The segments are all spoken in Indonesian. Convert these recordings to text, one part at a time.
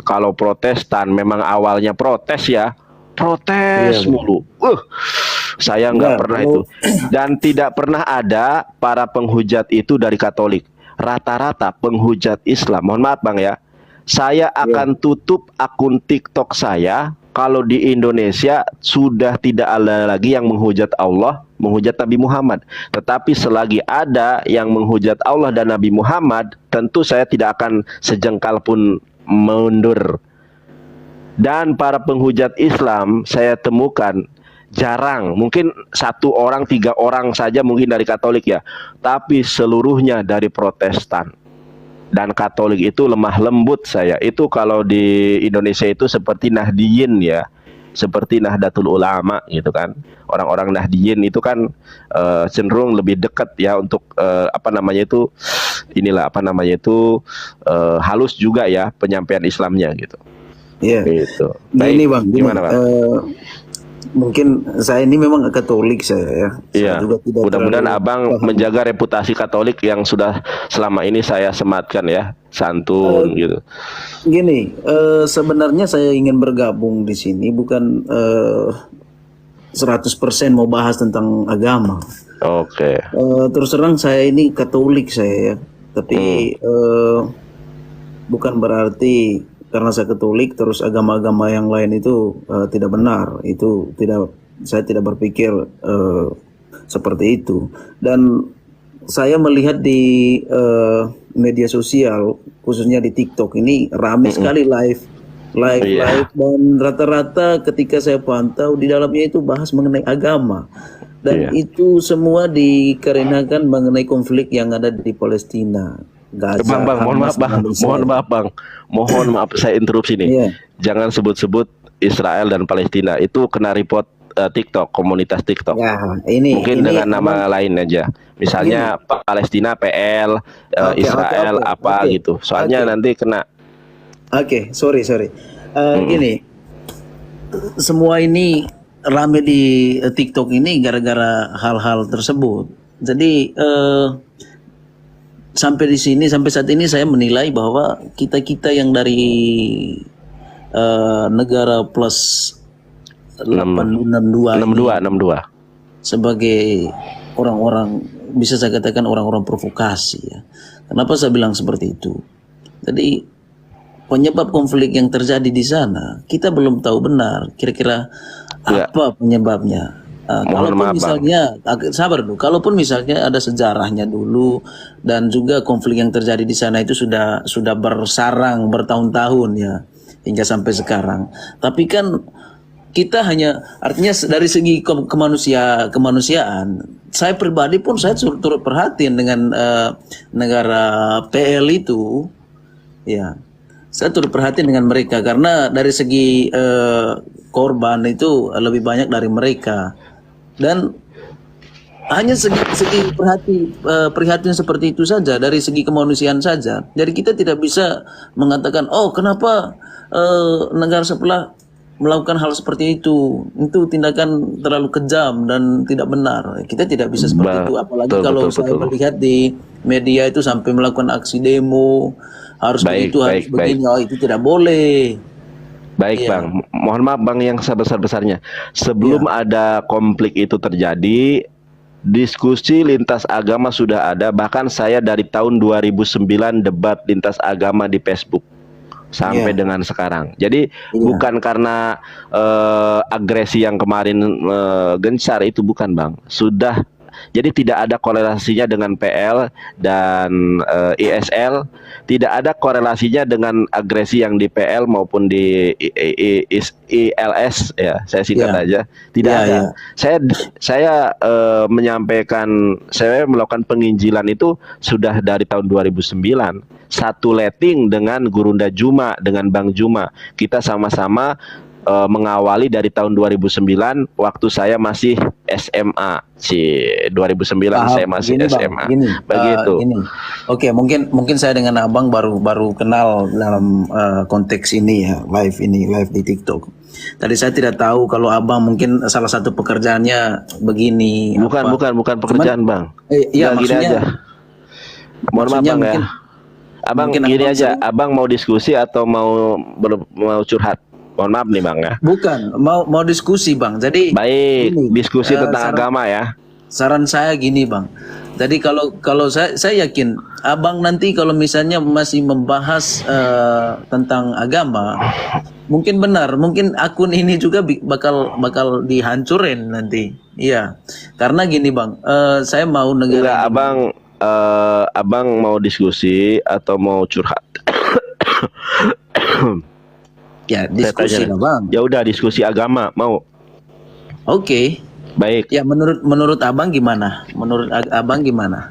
Kalau Protestan memang awalnya protes ya, Iya, protes Bang. mulu. Saya nggak Enggak, pernah itu. kalau Dan tidak pernah ada para penghujat itu dari Katolik. Rata-rata penghujat Islam. Mohon maaf Bang ya. Saya iya, akan tutup akun TikTok saya kalau di Indonesia sudah tidak ada lagi yang menghujat Allah, menghujat Nabi Muhammad. Tetapi selagi ada yang menghujat Allah dan Nabi Muhammad, tentu saya tidak akan sejengkal pun mundur. Dan para penghujat Islam saya temukan jarang, mungkin 1 orang 3 orang saja mungkin dari Katolik ya, tapi seluruhnya dari Protestan. Dan Katolik itu lemah lembut saya. Itu kalau di Indonesia itu seperti Nahdiyin ya, seperti Nahdlatul Ulama gitu kan. Orang-orang Nahdiyin itu kan cenderung lebih dekat ya untuk apa namanya itu, inilah apa namanya itu, halus juga ya penyampaian Islamnya gitu. iya. Gitu. Gini Baik, Bang, gini. gimana Bang? Mungkin saya ini memang Katolik saya ya. Saya Iya, juga tidak mudah-mudahan terlalu Abang paham. menjaga reputasi Katolik yang sudah selama ini saya sematkan ya, Eh, santun gitu. Gini, sebenarnya saya ingin bergabung di sini bukan 100% mau bahas tentang agama. Oke. Terus terang saya ini Katolik saya ya, tapi bukan berarti karena saya Katolik terus agama-agama yang lain itu tidak benar. Itu tidak, saya tidak berpikir seperti itu. Dan saya melihat di media sosial khususnya di TikTok ini ramai sekali live Iya, dan rata-rata ketika saya pantau di dalamnya itu bahas mengenai agama dan iya. itu semua dikarenakan mengenai konflik yang ada di Palestina, Bang, Gaza, Bang, mohon maaf, Hamas Bang. dengan Mohon Israel. maaf, Bang. Mohon maaf saya interupsi nih. Iya, Jangan sebut-sebut Israel dan Palestina. Itu kena report TikTok, komunitas TikTok. ya ini Mungkin dengan memang nama lain aja. gini. Misalnya Palestina PL, Oke, oke, Israel oke, apa oke, gitu. Soalnya oke, nanti kena. oke. Sorry, sorry. Mm-mm. Gini, semua ini rame di TikTok ini gara-gara hal-hal tersebut. Jadi sampai di sini, sampai saat ini saya menilai bahwa kita yang dari negara plus 862 ini 62. sebagai orang-orang, bisa saya katakan orang-orang provokasi ya. Kenapa saya bilang seperti itu? Jadi penyebab konflik yang terjadi di sana kita belum tahu benar kira-kira Ya, apa penyebabnya. mohon Kalaupun maaf, Bang. misalnya sabar dulu, kalaupun misalnya ada sejarahnya dulu dan juga konflik yang terjadi di sana itu sudah bersarang bertahun-tahun ya hingga sampai sekarang. Tapi kan kita hanya, artinya dari segi kemanusiaan, saya pribadi pun saya turut perhatian dengan negara PL itu, ya. Saya turut perhatian dengan mereka karena dari segi korban itu lebih banyak dari mereka dan hanya segi prihatin seperti itu saja dari segi kemanusiaan saja. Jadi kita tidak bisa mengatakan oh kenapa negara sebelah melakukan hal seperti itu tindakan terlalu kejam dan tidak benar. Kita tidak bisa seperti itu. Apalagi Betul, kalau betul, saya betul. melihat di media itu sampai melakukan aksi demo, harus Baik, begitu, harus baik, baik. begini. Oh itu tidak boleh. Baik Iya, Bang, mohon maaf Bang yang sebesar-besarnya. Sebelum iya, ada konflik itu terjadi, diskusi lintas agama sudah ada. Bahkan saya dari tahun 2009 debat lintas agama di Facebook sampai iya, dengan sekarang. Jadi iya, bukan karena agresi yang kemarin gencar itu bukan Bang. Sudah, jadi tidak ada korelasinya dengan PL dan ISL, tidak ada korelasinya dengan agresi yang di PL maupun di ILS ya. Saya singkat iya, aja, tidak iya, ada. iya, Saya menyampaikan, saya melakukan penginjilan itu sudah dari tahun 2009. Satu letting dengan Gurunda Juma, dengan Bang Juma. Kita sama-sama mengawali dari tahun 2009 waktu saya masih SMA. 2009 saya paham. masih Gini bang, SMA. gini, Begitu. gini. Oke, mungkin saya dengan abang baru kenal dalam konteks ini ya, live di TikTok. Tadi saya tidak tahu kalau abang mungkin salah satu pekerjaannya begini Bukan, apa. bukan Cuman, pekerjaan, Bang. iya Enggak, gini aja. Mohon maaf, maksudnya Bang ya. mungkin Abang Mungkin gini abang aja, sering. abang mau diskusi atau mau curhat? Mohon maaf nih bang ya. Bukan, mau diskusi bang. Jadi Baik, gini, diskusi tentang saran agama ya. saran saya gini bang. Jadi kalau kalau saya yakin abang nanti kalau misalnya masih membahas tentang agama, mungkin benar, mungkin akun ini juga bakal bakal dihancurin nanti. Iya, karena gini bang, saya mau negara Enggak, Indonesia. abang mau diskusi atau mau curhat? Ya Saya tanya diskusi nih. lah bang. Ya udah diskusi agama mau. Oke. Baik. Ya menurut abang gimana? Menurut abang gimana?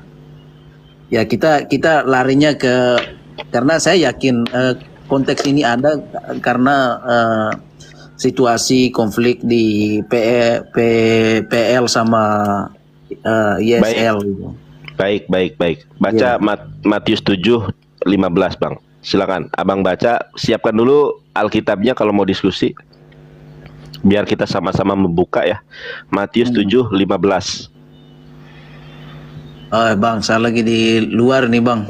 Ya kita larinya ke, karena saya yakin konteks ini ada karena situasi konflik di PL sama Baik. ISL gitu. Baik. Iya. Baca Matius 7:15 bang. Silakan, abang baca. Siapkan dulu Alkitabnya kalau mau diskusi. Biar kita sama-sama membuka ya. Matius 7:15. Oh, bang, saya lagi di luar nih bang.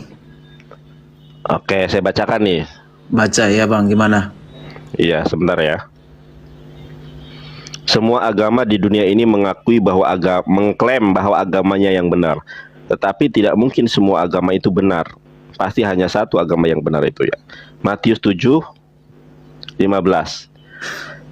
Oke, saya bacakan nih. Baca ya bang, gimana? Iya, sebentar ya. Semua agama di dunia ini mengakui bahwa mengklaim bahwa agamanya yang benar. Tetapi tidak mungkin semua agama itu benar. Pasti hanya satu agama yang benar itu ya. Matius 7:15.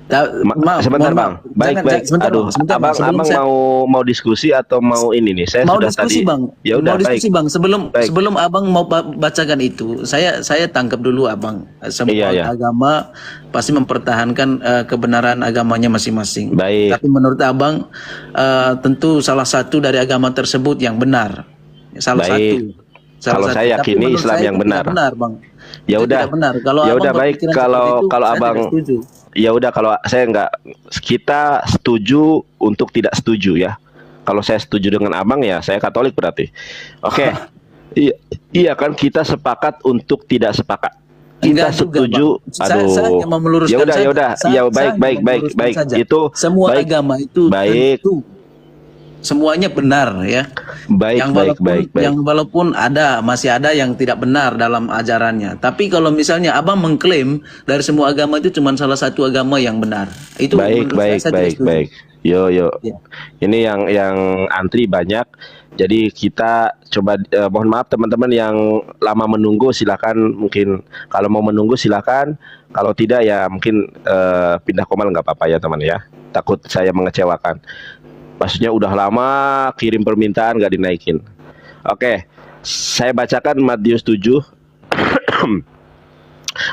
Sebentar Mohon bang. maaf. Baik. Sebentar, Aduh, bang, sebentar, bang. Sebelum abang saya mau diskusi atau mau ini nih? Saya mau sudah diskusi tadi. bang, Ya udah mau diskusi baik. bang. Sebelum Baik. sebelum abang mau bacakan itu, saya tangkap dulu abang. Semua Iya. agama pasti mempertahankan kebenaran agamanya masing-masing. Baik. Tapi menurut abang tentu salah satu dari agama tersebut yang benar. Salah Baik. satu. Kalau Satu. saya Tapi yakini menurut Islam saya yang itu benar. tidak benar bang. Ya Itu udah. tidak benar. Kalau Ya abang udah baik. berpikiran seperti itu, Kalau saya abang, tidak setuju. ya udah kalau saya nggak, kita setuju untuk tidak setuju ya. Kalau saya setuju dengan abang ya saya Katolik berarti. Oke. Iya kan kita sepakat untuk tidak sepakat. Kita Enggak juga, setuju. Bang. Saya hanya mau meluruskan Ya udah. saja. Ya Saya hanya baik. mau meluruskan saja. Itu semua baik. agama itu Baik. tentu semuanya benar ya. Baik. Yang walaupun masih ada yang tidak benar dalam ajarannya. Tapi kalau misalnya abang mengklaim dari semua agama itu cuma salah satu agama yang benar, itu menurut saya tidak setuju. Baik. Yo. Ya. Ini yang antri banyak. Jadi kita coba mohon maaf teman-teman yang lama menunggu, silakan, mungkin kalau mau menunggu silakan. Kalau tidak ya mungkin pindah komal nggak apa-apa ya teman ya. Takut saya mengecewakan. Maksudnya udah lama kirim permintaan nggak dinaikin. Oke, saya bacakan Matius 7.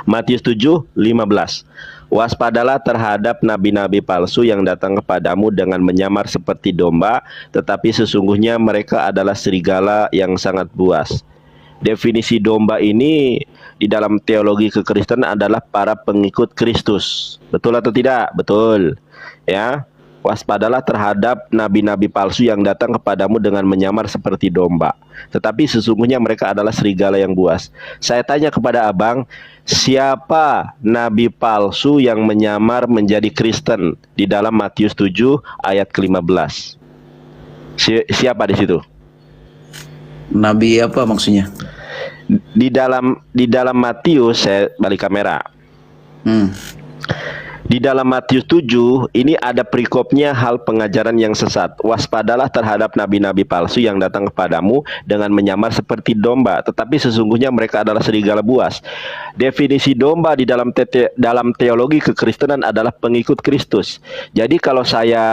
Matius 7:15. Waspadalah terhadap nabi-nabi palsu yang datang kepadamu dengan menyamar seperti domba, tetapi sesungguhnya mereka adalah serigala yang sangat buas. Definisi domba ini di dalam teologi kekristenan adalah para pengikut Kristus. Betul atau tidak? Betul. Ya. Waspadalah terhadap nabi-nabi palsu yang datang kepadamu dengan menyamar seperti domba, tetapi sesungguhnya mereka adalah serigala yang buas. Saya tanya kepada abang, siapa nabi palsu yang menyamar menjadi Kristen di dalam Matius 7 ayat ke-15? Siapa di situ? Nabi apa maksudnya? Di dalam Matius, saya balik kamera. Di dalam Matius 7 ini ada perikopnya hal pengajaran yang sesat. Waspadalah terhadap nabi-nabi palsu yang datang kepadamu dengan menyamar seperti domba, tetapi sesungguhnya mereka adalah serigala buas. Definisi domba di dalam teologi kekristenan adalah pengikut Kristus. Jadi kalau saya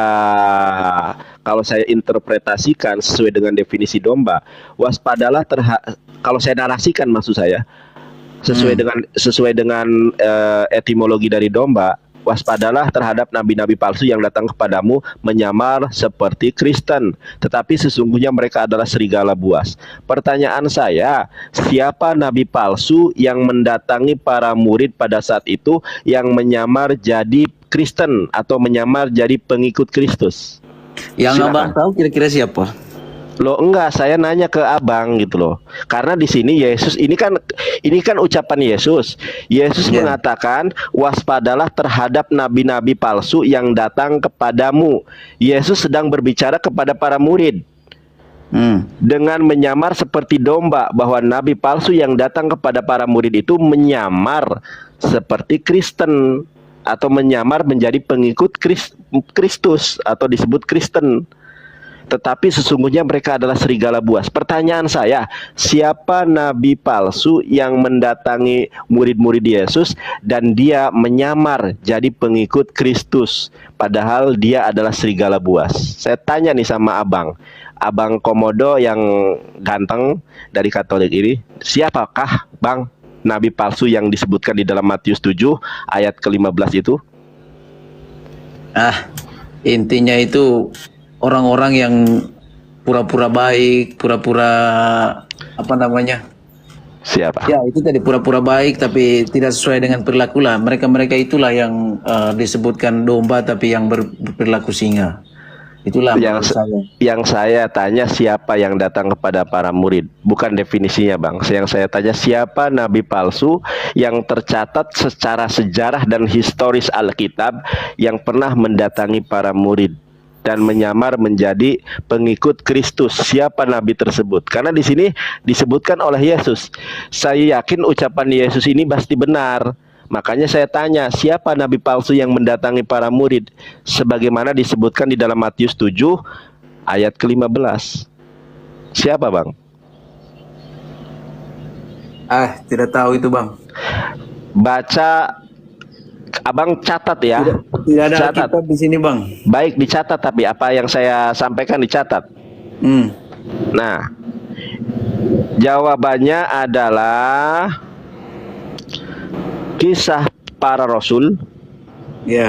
interpretasikan sesuai dengan definisi domba, waspadalah kalau saya narasikan maksud saya sesuai dengan etimologi dari domba, waspadalah terhadap nabi-nabi palsu yang datang kepadamu menyamar seperti Kristen, tetapi sesungguhnya mereka adalah serigala buas. Pertanyaan saya, siapa nabi palsu yang mendatangi para murid pada saat itu yang menyamar jadi Kristen atau menyamar jadi pengikut Kristus? Yang Silakan. abang tahu kira-kira siapa? Loh enggak, saya nanya ke abang gitu loh. Karena di sini Yesus ini kan ucapan Yesus. Yesus mengatakan waspadalah terhadap nabi-nabi palsu yang datang kepadamu. Yesus sedang berbicara kepada para murid. dengan menyamar seperti domba, bahwa nabi palsu yang datang kepada para murid itu menyamar seperti Kristen atau menyamar menjadi pengikut Kristus atau disebut Kristen. Tetapi sesungguhnya mereka adalah serigala buas. Pertanyaan saya, siapa nabi palsu yang mendatangi murid-murid Yesus dan dia menyamar jadi pengikut Kristus, padahal dia adalah serigala buas? Saya tanya nih sama Abang Komodo yang ganteng dari Katolik ini, siapakah Bang nabi palsu yang disebutkan di dalam Matius 7 ayat ke-15 itu? Intinya itu orang-orang yang pura-pura baik, pura-pura apa namanya? Siapa? Ya, itu tadi pura-pura baik tapi tidak sesuai dengan perilaku lah. Mereka-mereka itulah yang disebutkan domba tapi yang berperilaku singa. Itulah yang saya tanya, siapa yang datang kepada para murid, bukan definisinya Bang. Yang saya tanya, siapa nabi palsu yang tercatat secara sejarah dan historis Alkitab yang pernah mendatangi para murid dan menyamar menjadi pengikut Kristus? Siapa nabi tersebut? Karena di sini disebutkan oleh Yesus. Saya yakin ucapan Yesus ini pasti benar. Makanya saya tanya, siapa nabi palsu yang mendatangi para murid sebagaimana disebutkan di dalam Matius 7 ayat ke-15? Siapa Bang? Tidak tahu itu Bang. Baca, Abang catat ya. Tidak ada Alkitab di sini Bang. Baik, dicatat, tapi apa yang saya sampaikan dicatat. Nah, jawabannya adalah Kisah Para Rasul 13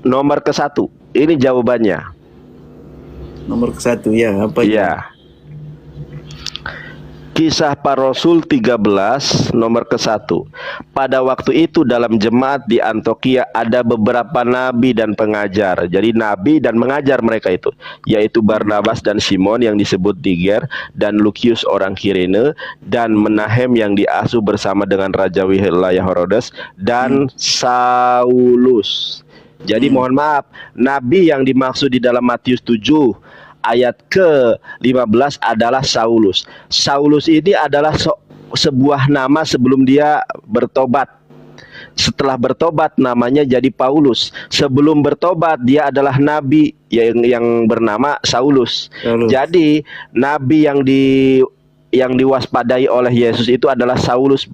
nomor ke-1. Ini jawabannya. Nomor ke-1 ya, apa ya? Kisah Para Rasul 13 nomor ke-1. Pada waktu itu dalam jemaat di Antioquia ada beberapa nabi dan pengajar. Jadi nabi dan mengajar mereka itu, yaitu Barnabas dan Simon yang disebut Niger, dan Lukius orang Kirene, dan Menahem yang diasuh bersama dengan Raja wilayah Herodes, dan Saulus. Jadi mohon maaf, nabi yang dimaksud di dalam Matius 7 ayat ke-15 adalah Saulus. Saulus ini adalah sebuah nama sebelum dia bertobat. Setelah bertobat namanya jadi Paulus. Sebelum bertobat dia adalah nabi yang bernama Saulus. Jadi nabi yang diwaspadai oleh Yesus itu adalah Saulus.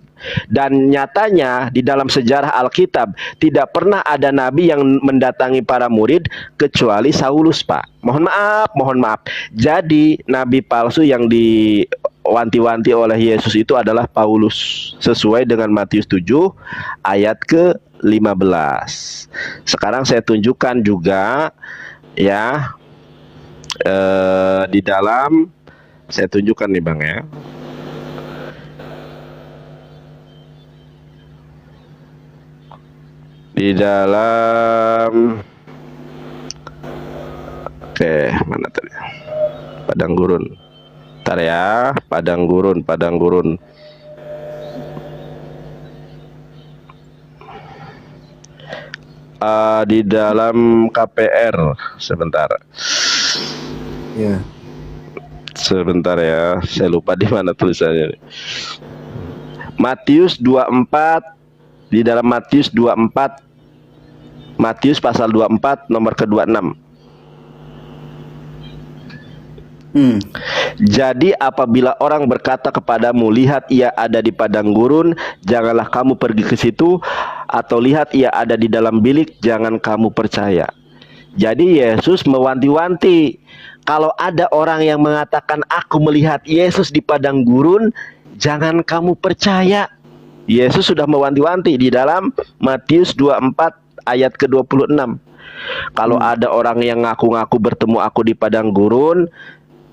Dan nyatanya di dalam sejarah Alkitab tidak pernah ada nabi yang mendatangi para murid kecuali Saulus, Pak. Mohon maaf. Jadi nabi palsu yang diwanti-wanti oleh Yesus itu adalah Paulus, sesuai dengan Matius 7 ayat ke-15. Sekarang saya tunjukkan juga ya, di dalam, saya tunjukkan nih Bang ya. Di dalam, oke, mana tadi? Padang gurun. Ntar ya, padang gurun. Di dalam KPR, sebentar. Ya. Sebentar ya, saya lupa di mana tulisannya. Matius 24, di dalam Matius 24, Matius pasal 24 nomor ke-26. Jadi apabila orang berkata kepadamu, lihat ia ada di padang gurun, janganlah kamu pergi ke situ, atau lihat ia ada di dalam bilik, jangan kamu percaya. Jadi Yesus mewanti-wanti, kalau ada orang yang mengatakan aku melihat Yesus di padang gurun, jangan kamu percaya. Yesus sudah mewanti-wanti di dalam Matius 24 ayat ke-26. Kalau ada orang yang ngaku-ngaku bertemu aku di padang gurun,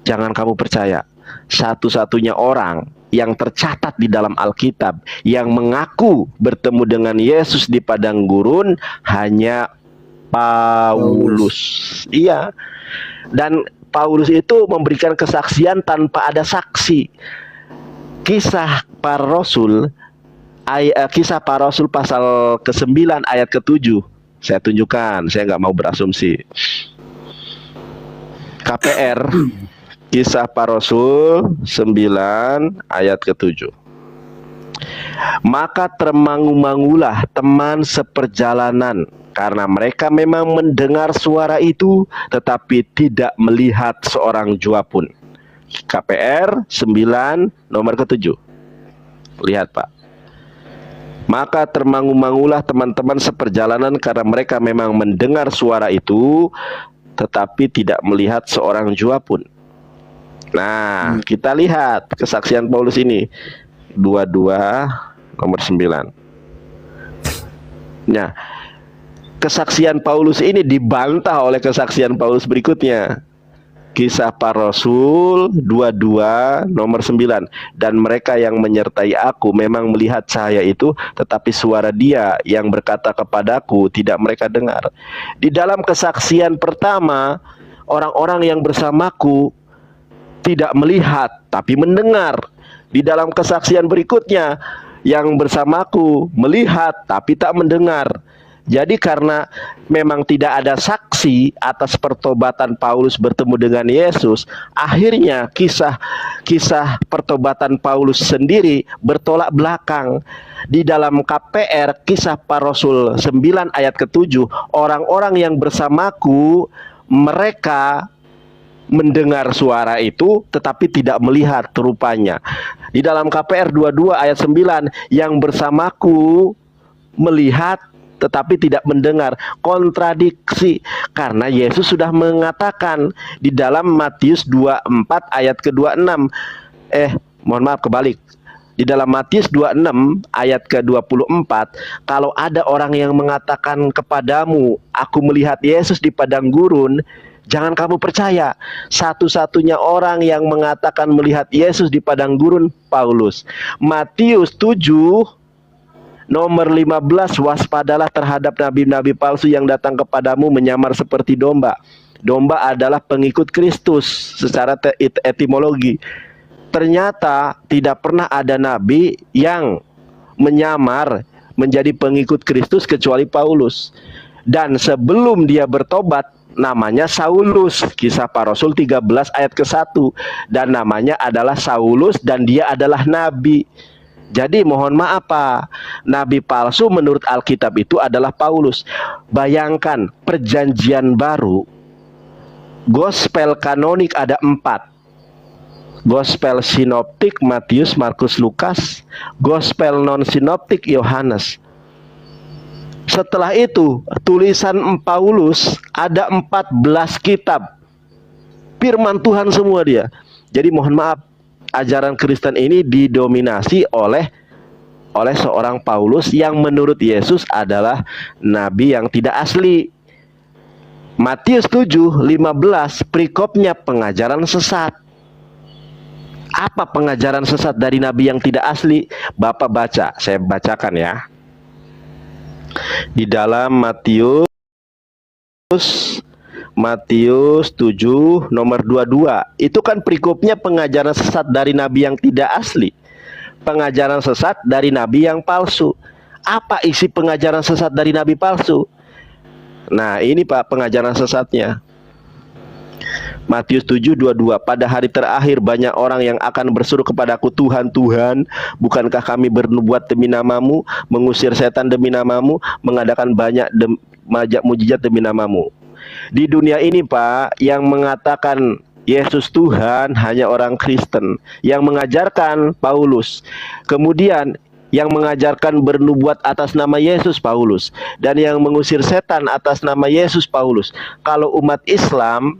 jangan kamu percaya. Satu-satunya orang yang tercatat di dalam Alkitab yang mengaku bertemu dengan Yesus di padang gurun hanya Paulus. Iya. Dan Paulus itu memberikan kesaksian tanpa ada saksi. Kisah Para Rasul, Kisah Para Rasul pasal ke-9 ayat ke-7. Saya tunjukkan, saya nggak mau berasumsi. KPR, Kisah Para Rasul 9 ayat ke-7. Maka termangu-mangulah teman seperjalanan, karena mereka memang mendengar suara itu, tetapi tidak melihat seorang jua pun. KPR 9 nomor ke-7. Lihat Pak. Maka termangu-mangulah teman-teman seperjalanan, karena mereka memang mendengar suara itu, tetapi tidak melihat seorang jua pun. Nah, kita lihat kesaksian Paulus ini 22 nomor 9. Nah, kesaksian Paulus ini dibantah oleh kesaksian Paulus berikutnya. Kisah Para Rasul 22 nomor 9. Dan mereka yang menyertai aku memang melihat cahaya itu, tetapi suara Dia yang berkata kepadaku tidak mereka dengar. Di dalam kesaksian pertama, orang-orang yang bersamaku tidak melihat tapi mendengar. Di dalam kesaksian berikutnya, yang bersamaku melihat tapi tak mendengar. Jadi karena memang tidak ada saksi atas pertobatan Paulus bertemu dengan Yesus, akhirnya kisah pertobatan Paulus sendiri bertolak belakang. Di dalam KPR, Kisah Para Rasul 9 ayat ke-7, orang-orang yang bersamaku, mereka mendengar suara itu tetapi tidak melihat rupanya. Di dalam KPR 22 ayat 9, yang bersamaku melihat tetapi tidak mendengar. Kontradiksi, karena Yesus sudah mengatakan di dalam Matius 24 ayat ke-26. Mohon maaf, kebalik. Di dalam Matius 26 ayat ke-24, kalau ada orang yang mengatakan kepadamu, aku melihat Yesus di padang gurun, jangan kamu percaya. Satu-satunya orang yang mengatakan melihat Yesus di padang gurun, Paulus. Matius 7 nomor 15, waspadalah terhadap nabi-nabi palsu yang datang kepadamu menyamar seperti domba. Domba adalah pengikut Kristus secara etimologi. Ternyata tidak pernah ada nabi yang menyamar menjadi pengikut Kristus kecuali Paulus. Dan sebelum dia bertobat, namanya Saulus. Kisah Para Rasul 13 ayat ke-1. Dan namanya adalah Saulus, dan dia adalah nabi. Jadi mohon maaf Pak, nabi palsu menurut Alkitab itu adalah Paulus. Bayangkan, perjanjian baru, gospel kanonik ada 4. Gospel sinoptik Matius, Markus, Lukas. Gospel non sinoptik Yohanes. Setelah itu, tulisan Paulus ada 14 kitab. Firman Tuhan semua dia. Jadi mohon maaf, ajaran Kristen ini didominasi oleh seorang Paulus yang menurut Yesus adalah nabi yang tidak asli. Matius 7:15, perikopnya pengajaran sesat. Apa pengajaran sesat dari nabi yang tidak asli? Bapak baca, saya bacakan ya. Di dalam Matius 7 nomor 22, itu kan perikopnya pengajaran sesat dari nabi yang tidak asli, pengajaran sesat dari nabi yang palsu. Apa isi pengajaran sesat dari nabi palsu? Nah ini Pak pengajaran sesatnya. Matius 7:22, pada hari terakhir banyak orang yang akan berseru kepadaku, Tuhan, Tuhan, bukankah kami bernubuat demi namamu, mengusir setan demi namamu, mengadakan banyak mujizat demi namamu. Di dunia ini Pak, yang mengatakan Yesus Tuhan hanya orang Kristen yang mengajarkan Paulus. Kemudian yang mengajarkan bernubuat atas nama Yesus Paulus, dan yang mengusir setan atas nama Yesus Paulus. Kalau umat Islam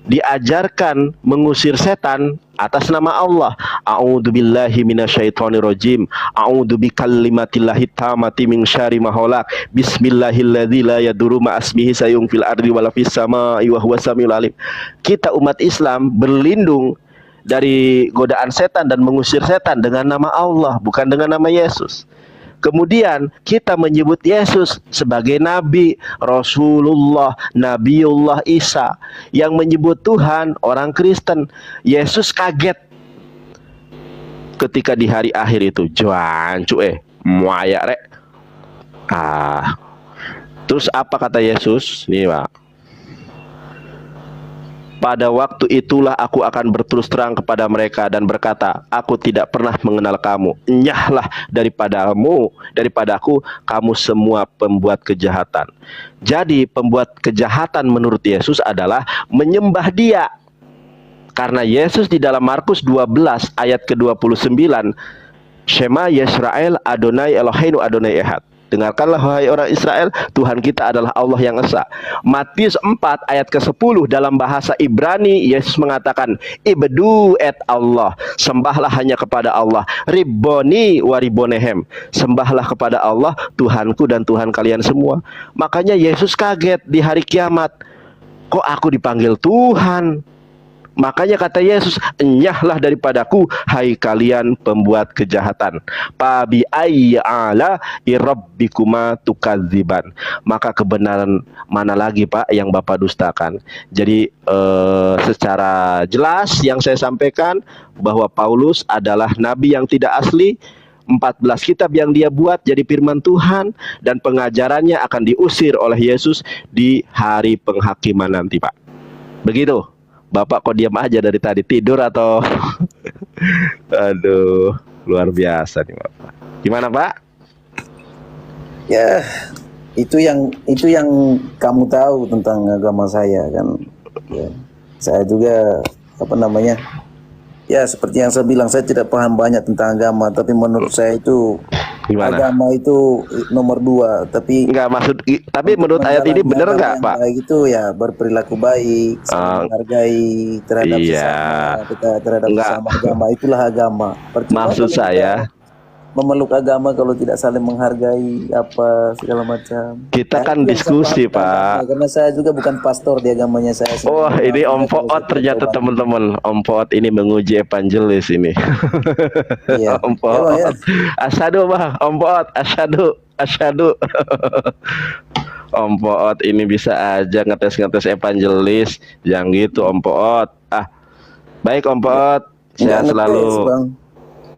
diajarkan mengusir setan atas nama Allah. A'udzubillahi minasyaitonirrajim. A'udzubikalimatillahi tammati min syarri ma khalaq. Bismillahilladzi la yadurru ma asmihi sayun fil ardi wala fis samaa'i wa huwas samiul alim. Kita umat Islam berlindung dari godaan setan dan mengusir setan dengan nama Allah, bukan dengan nama Yesus. Kemudian kita menyebut Yesus sebagai Nabi, Rasulullah, Nabiullah Isa. Yang menyebut Tuhan orang Kristen. Yesus kaget ketika di hari akhir itu. Juancu muaya rek. Terus apa kata Yesus? Nih Pak. Pada waktu itulah aku akan berterus terang kepada mereka dan berkata, aku tidak pernah mengenal kamu. Enyahlah daripadaku, kamu semua pembuat kejahatan. Jadi pembuat kejahatan menurut Yesus adalah menyembah Dia. Karena Yesus di dalam Markus 12 ayat ke-29, Shema Yisrael Adonai Eloheinu Adonai Ehad. Dengarkanlah wahai orang Israel, Tuhan kita adalah Allah yang esa. Matius 4 ayat ke-10 dalam bahasa Ibrani, Yesus mengatakan, Ibdu et Allah, sembahlah hanya kepada Allah. Ribboni wa ribbonehem, sembahlah kepada Allah, Tuhanku dan Tuhan kalian semua. Makanya Yesus kaget di hari kiamat, kok aku dipanggil Tuhan? Makanya kata Yesus, enyahlah daripadaku, hai kalian pembuat kejahatan. Pabi ayyi ala irabbikuma tukadziban. Maka kebenaran mana lagi Pak yang Bapak dustakan? Jadi secara jelas yang saya sampaikan bahwa Paulus adalah nabi yang tidak asli. 14 kitab yang dia buat jadi firman Tuhan, dan pengajarannya akan diusir oleh Yesus di hari penghakiman nanti Pak. Begitu. Bapak kok diam aja dari tadi, tidur atau aduh, luar biasa nih Bapak. Gimana Pak? Ya, itu yang kamu tahu tentang agama saya kan. Ya, saya juga ya seperti yang saya bilang, saya tidak paham banyak tentang agama, tapi menurut saya itu Gimana? agama itu nomor 2. Tapi Enggak tapi menurut ayat ini benar nggak Pak? Baik itu ya berperilaku baik, saling menghargai terhadap sesama, terhadap sesama agama, itulah agama. Maksud saya memeluk agama kalau tidak saling menghargai apa segala macam. Kita kan diskusi Pak. Karena saya juga bukan pastor di agamanya saya. Oh ini Om Poot ternyata teman-teman. Om Poot ini menguji evangelis ini. Iya. Om Poot. Ya. Asyhadu Bang, Om Poot, asyhadu. Om Poot ini bisa aja ngetes evangelis, yang gitu Om Poot. Baik Om Poot, sehat selalu.